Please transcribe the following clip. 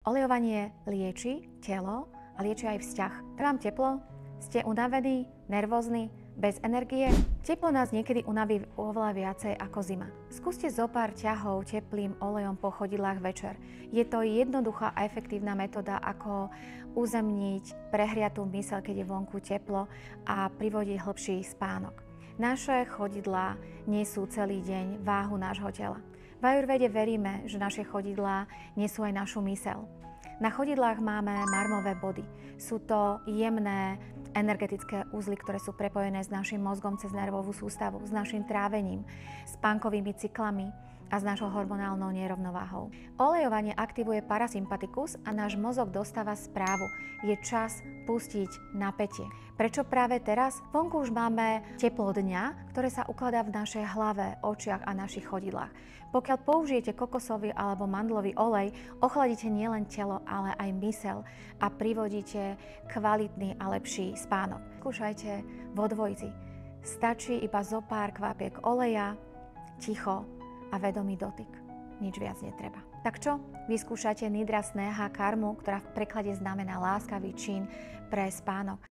Olejovanie lieči telo a lieči aj vzťah. Mám teplo? Ste unavení? Nervózni? Bez energie? Teplo nás niekedy unaví oveľa viacej ako zima. Skúste zo pár ťahov teplým olejom po chodidlách večer. Je to jednoduchá a efektívna metóda, ako uzemniť prehriatú myseľ, keď je vonku teplo, a privodiť hlbší spánok. Naše chodidlá nesú celý deň váhu nášho tela. V ajurvede veríme, že naše chodidlá nesú aj našu myseľ. Na chodidlách máme marmové body. Sú to jemné energetické uzly, ktoré sú prepojené s našim mozgom cez nervovú sústavu, s našim trávením, spánkovými cyklami a s našou hormonálnou nerovnováhou. Olejovanie aktivuje parasympatikus a náš mozog dostáva správu. Je čas pustiť napätie. Prečo práve teraz? Vonku už máme teplo dňa, ktoré sa ukladá v našej hlave, očiach a našich chodidlách. Pokiaľ použijete kokosový alebo mandlový olej, ochladíte nielen telo, ale aj myseľ a privodíte kvalitný a lepší spánok. Skúšajte vo dvojici. Stačí iba zo pár kvapiek oleja, ticho a vedomý dotyk. Nič viac netreba. Tak čo? Vyskúšate Nidra Sneha karmu, ktorá v preklade znamená láskavý čin pre spánok.